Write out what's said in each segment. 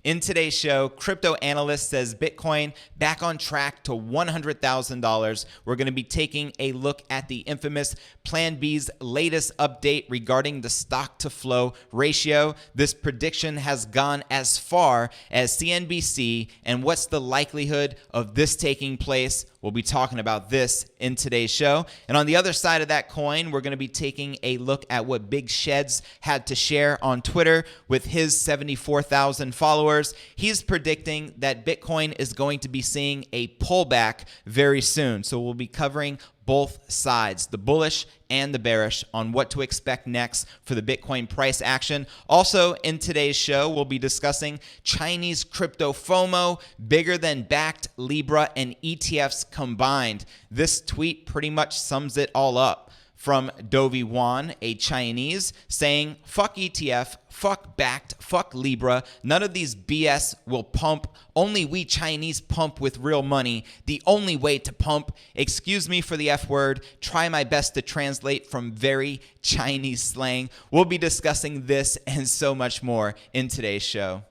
In today's show, crypto analyst says Bitcoin back on track to $100,000. We're going to be taking a look at the infamous PlanB's latest update regarding the stock to flow ratio. This prediction has gone as far as CNBC, and what's the likelihood of this taking place? We'll be talking about this in today's show. And on the other side of that coin, we're going to be taking a look at what Big Sheds had to share on Twitter with his 74,000 followers. He's predicting that Bitcoin is going to be seeing a pullback very soon. So we'll be covering both sides, the bullish and the bearish, on what to expect next for the Bitcoin price action. Also in today's show, we'll be discussing Chinese crypto FOMO, bigger than backed Libra and ETFs combined. This tweet pretty much sums it all up. From Dovey Wan, a Chinese, saying, fuck ETF, fuck backed, fuck Libra. None of these BS will pump. Only we Chinese pump with real money. The only way to pump. Excuse me for the F word. Try my best to translate from very Chinese slang. We'll be discussing this and so much more in today's show.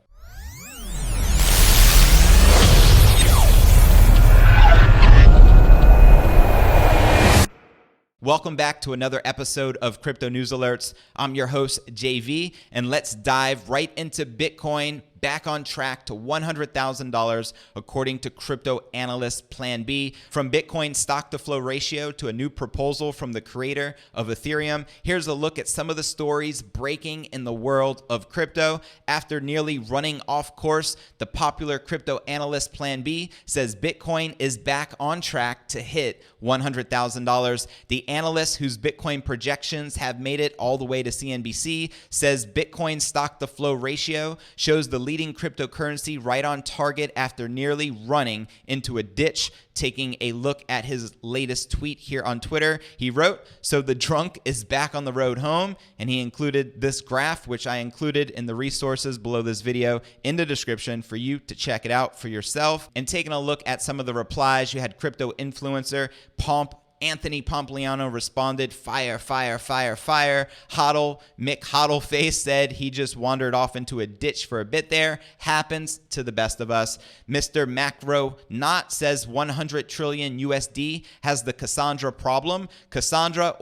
Welcome back to another episode of Crypto News Alerts. I'm your host, JV, and let's dive right into Bitcoin back on track to $100,000 according to crypto analyst PlanB. From Bitcoin stock to flow ratio to a new proposal from the creator of Ethereum, here's a look at some of the stories breaking in the world of crypto. After nearly running off course, the popular crypto analyst PlanB says Bitcoin is back on track to hit $100,000. The analyst, whose Bitcoin projections have made it all the way to CNBC, says Bitcoin stock to flow ratio shows the leading cryptocurrency right on target after nearly running into a ditch. Taking a look at his latest tweet here on Twitter, he wrote, "So the drunk is back on the road home," and he included this graph, which I included in the resources below this video in the description for you to check it out for yourself. And taking a look at some of the replies, you had crypto influencer Anthony Pompliano responded, fire, fire, fire, fire. Mick Hodlface said he just wandered off into a ditch for a bit there. Happens to the best of us. Mr. Macro Not says 100 trillion USD has the Cassandra problem. Cassandra,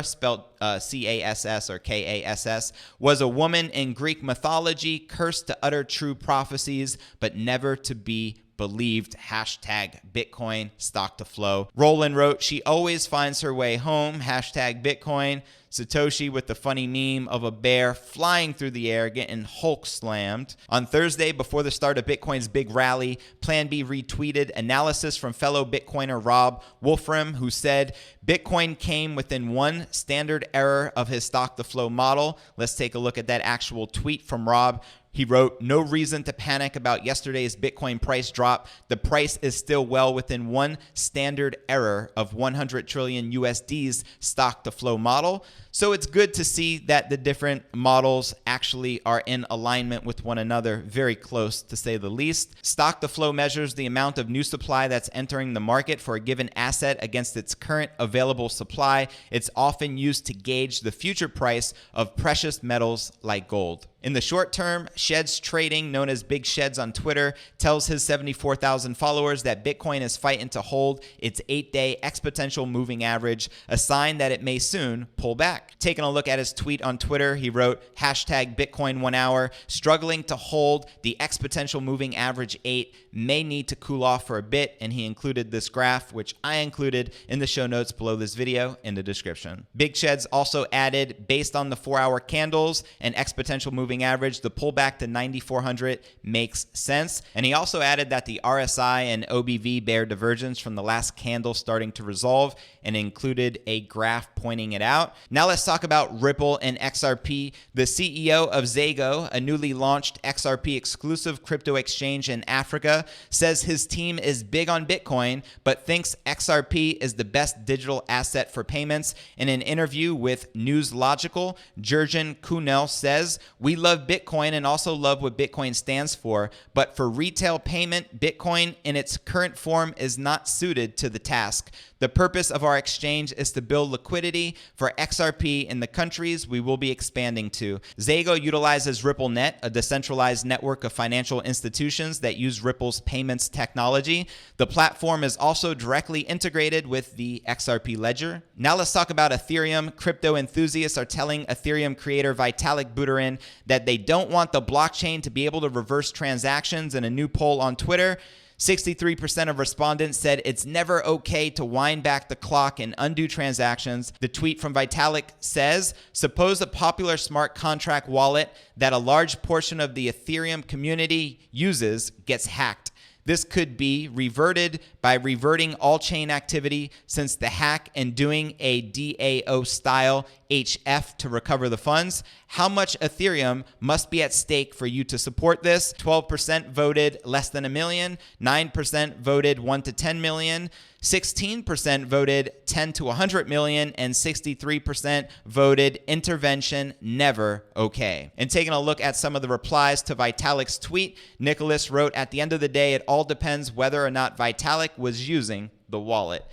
spelled C-A-S-S or K-A-S-S, was a woman in Greek mythology cursed to utter true prophecies, but never to be believed. Hashtag Bitcoin stock to flow. Roland wrote, she always finds her way home. Hashtag Bitcoin. Satoshi with the funny meme of a bear flying through the air getting Hulk slammed. On Thursday, before the start of Bitcoin's big rally, PlanB retweeted analysis from fellow Bitcoiner Rob Wolfram, who said Bitcoin came within one standard error of his stock to flow model. Let's take a look at that actual tweet from Rob. He wrote, no reason to panic about yesterday's Bitcoin price drop. The price is still well within one standard error of 100 trillion USD's stock to flow model. So it's good to see that the different models actually are in alignment with one another, very close to say the least. Stock to flow measures the amount of new supply that's entering the market for a given asset against its current available supply. It's often used to gauge the future price of precious metals like gold. In the short term, Sheds Trading, known as Big Sheds on Twitter, tells his 74,000 followers that Bitcoin is fighting to hold its 8-day exponential moving average, a sign that it may soon pull back. Taking a look at his tweet on Twitter, he wrote, hashtag Bitcoin 1 hour, struggling to hold the exponential moving average 8, may need to cool off for a bit, and he included this graph, which I included in the show notes below this video in the description. Big Sheds also added, based on the 4-hour candles and exponential moving average, the pullback to 9,400 makes sense. And he also added that the RSI and OBV bear divergence from the last candle starting to resolve, and included a graph pointing it out. Now let's talk about Ripple and XRP. The CEO of Zago, a newly launched XRP exclusive crypto exchange in Africa, says his team is big on Bitcoin, but thinks XRP is the best digital asset for payments. In an interview with Newslogical, Jurgen Kunel says, we love Bitcoin and also love what Bitcoin stands for, but for retail payment, Bitcoin in its current form is not suited to the task. The purpose of our exchange is to build liquidity for XRP XRP in the countries we will be expanding to. Zago utilizes RippleNet, a decentralized network of financial institutions that use Ripple's payments technology. The platform is also directly integrated with the XRP ledger. Now let's talk about Ethereum. Crypto enthusiasts are telling Ethereum creator Vitalik Buterin that they don't want the blockchain to be able to reverse transactions. In a new poll on Twitter, 63% of respondents said it's never okay to wind back the clock and undo transactions. The tweet from Vitalik says, suppose a popular smart contract wallet that a large portion of the Ethereum community uses gets hacked. This could be reverted by reverting all chain activity since the hack and doing a DAO style HF to recover the funds. How much Ethereum must be at stake for you to support this? 12% voted less than $1 million, 9% voted 1 to 10 million, 16% voted 10 to 100 million, and 63% voted intervention never okay. And taking a look at some of the replies to Vitalik's tweet, Nicholas wrote, at the end of the day, it all depends whether or not Vitalik was using the wallet.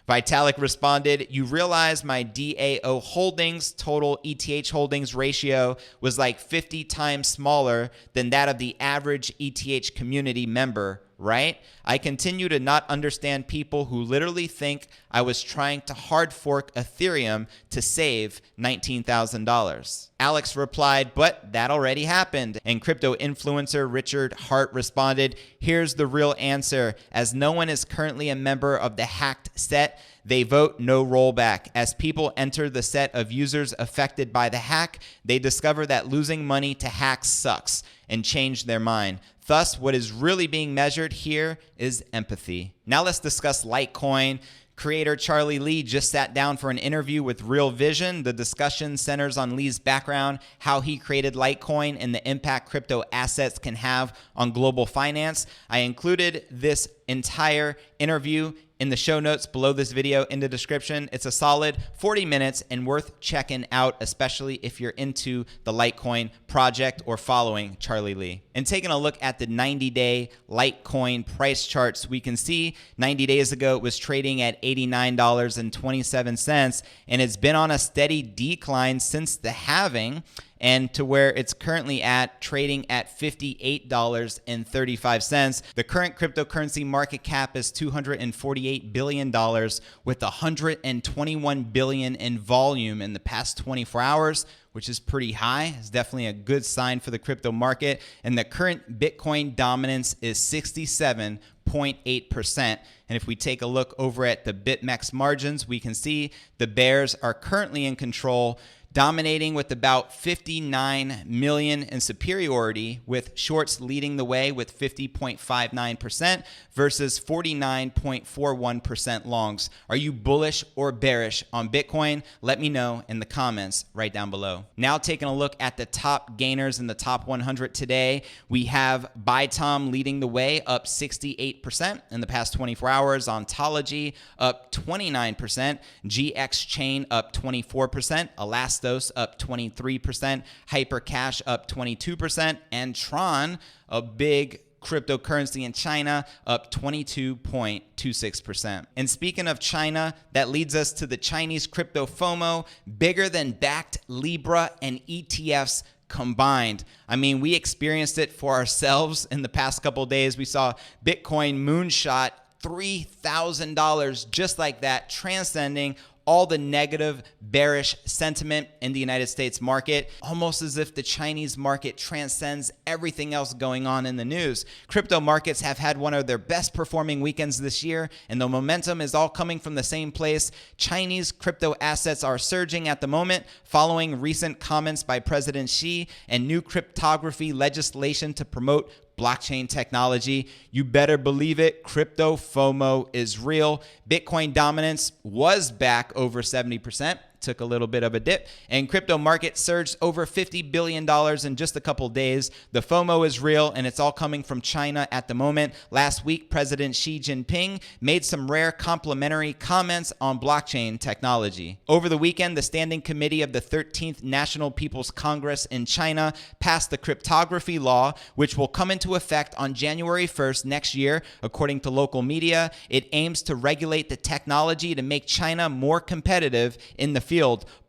Vitalik responded, you realize my DAO holdings, total ETH holdings ratio, was like 50 times smaller than that of the average ETH community member, right? I continue to not understand people who literally think I was trying to hard fork Ethereum to save $19,000. Alex replied, but that already happened. And crypto influencer Richard Hart responded, here's the real answer. As no one is currently a member of the hacked set, they vote no rollback. As people enter the set of users affected by the hack, they discover that losing money to hacks sucks and change their mind. Thus, what is really being measured here is empathy. Now let's discuss Litecoin. Creator Charlie Lee just sat down for an interview with Real Vision. The discussion centers on Lee's background, how he created Litecoin, and the impact crypto assets can have on global finance. I included this entire interview in the show notes below this video in the description. It's a solid 40 minutes and worth checking out, especially if you're into the Litecoin project or following Charlie Lee. And taking a look at the 90-day Litecoin price charts, we can see 90 days ago it was trading at $89.27, and it's been on a steady decline since the halving, and to where it's currently at, trading at $58.35. The current cryptocurrency market cap is $248 billion with $121 billion in volume in the past 24 hours, which is pretty high. It's definitely a good sign for the crypto market. And the current Bitcoin dominance is 67.8%. And if we take a look over at the BitMEX margins, we can see the bears are currently in control, dominating with about 59 million in superiority, with shorts leading the way with 50.59% versus 49.41% longs. Are you bullish or bearish on Bitcoin? Let me know in the comments right down below. Now taking a look at the top gainers in the top 100 today, we have ByTom leading the way, up 68% in the past 24 hours. Ontology up 29%. GX Chain up 24%. Elastos up 23%, Hypercash up 22%, and Tron, a big cryptocurrency in China, up 22.26%. And speaking of China, that leads us to the Chinese crypto FOMO, bigger than backed Libra and ETFs combined. I mean, we experienced it for ourselves in the past couple of days. We saw Bitcoin moonshot $3,000 just like that, transcending all the negative bearish sentiment in the United States market, almost as if the Chinese market transcends everything else going on in the news. Crypto markets have had one of their best performing weekends this year, and the momentum is all coming from the same place. Chinese crypto assets are surging at the moment following recent comments by President Xi and new cryptography legislation to promote blockchain technology. You better believe it. Crypto FOMO is real. Bitcoin dominance was back over 70%. Took a little bit of a dip, and crypto market surged over $50 billion in just a couple days. The FOMO is real, and it's all coming from China at the moment. Last week, President Xi Jinping made some rare complimentary comments on blockchain technology. Over the weekend, the Standing Committee of the 13th National People's Congress in China passed the cryptography law, which will come into effect on January 1st next year. According to local media, it aims to regulate the technology to make China more competitive in the field.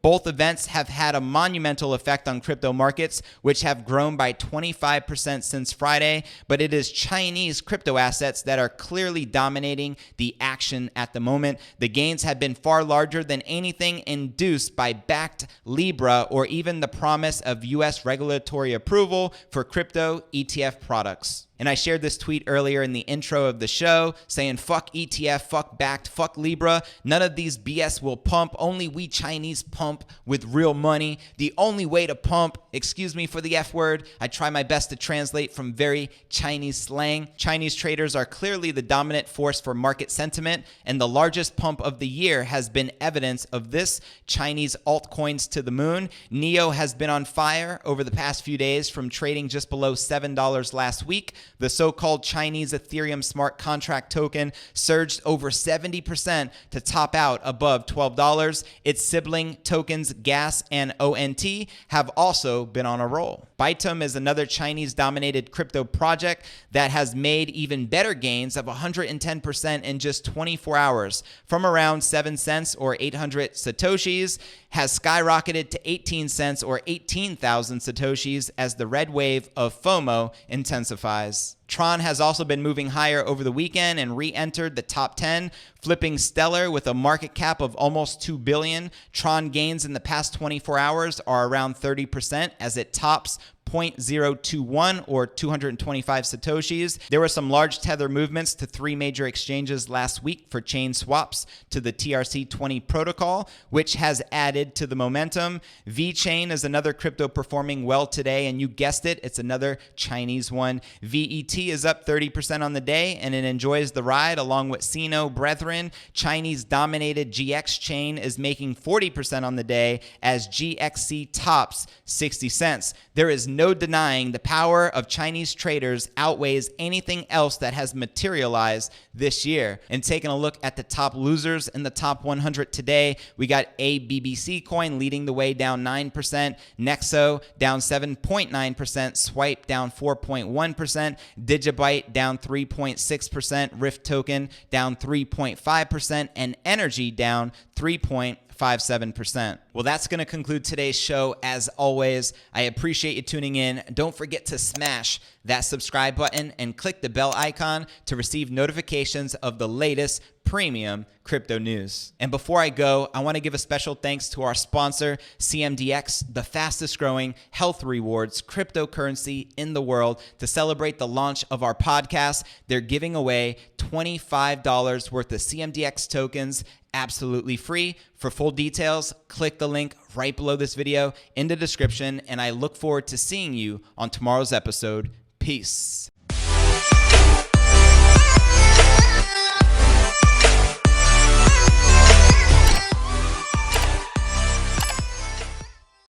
Both events have had a monumental effect on crypto markets, which have grown by 25% since Friday, but it is Chinese crypto assets that are clearly dominating the action at the moment. The gains have been far larger than anything induced by backed Libra or even the promise of US regulatory approval for crypto ETF products. And I shared this tweet earlier in the intro of the show saying, fuck ETF, fuck backed, fuck Libra. None of these BS will pump. Only we Chinese pump with real money. The only way to pump, excuse me for the F word, I try my best to translate from very Chinese slang. Chinese traders are clearly the dominant force for market sentiment, and the largest pump of the year has been evidence of this. Chinese altcoins to the moon. NEO has been on fire over the past few days from trading just below $7 last week. The so-called Chinese Ethereum smart contract token surged over 70% to top out above $12. Its sibling tokens GAS and ONT have also been on a roll. Bytum is another Chinese-dominated crypto project that has made even better gains of 110% in just 24 hours. From around 7 cents or 800 satoshis, has skyrocketed to 18 cents or 18,000 satoshis as the red wave of FOMO intensifies. Tron has also been moving higher over the weekend and re-entered the top 10, flipping stellar with a market cap of almost $2 billion. Tron gains in the past 24 hours are around 30% as it tops 0.021 or 225 satoshis. There were some large tether movements to 3 major exchanges last week for chain swaps to the TRC20 protocol, which has added to the momentum. VeChain is another crypto performing well today, and you guessed it, it's another Chinese one. VET is up 30% on the day, and it enjoys the ride along with Sino brethren. Chinese-dominated GX chain is making 40% on the day as GXC tops 60 cents. There is no denying the power of Chinese traders outweighs anything else that has materialized this year. And taking a look at the top losers in the top 100 today, we got ABBC coin leading the way down 9%, Nexo down 7.9%, Swipe down 4.1%, Digibyte down 3.6%, Rift token down 3.5%, and Energy down 3.57%. Well, that's going to conclude today's show. As always, I appreciate you tuning in. Don't forget to smash that subscribe button and click the bell icon to receive notifications of the latest premium crypto news. And before I go, I want to give a special thanks to our sponsor, CMDX, the fastest growing health rewards cryptocurrency in the world. To celebrate the launch of our podcast, they're giving away $25 worth of CMDX tokens absolutely free. For full details, click the link right below this video in the description, and I look forward to seeing you on tomorrow's episode. Peace.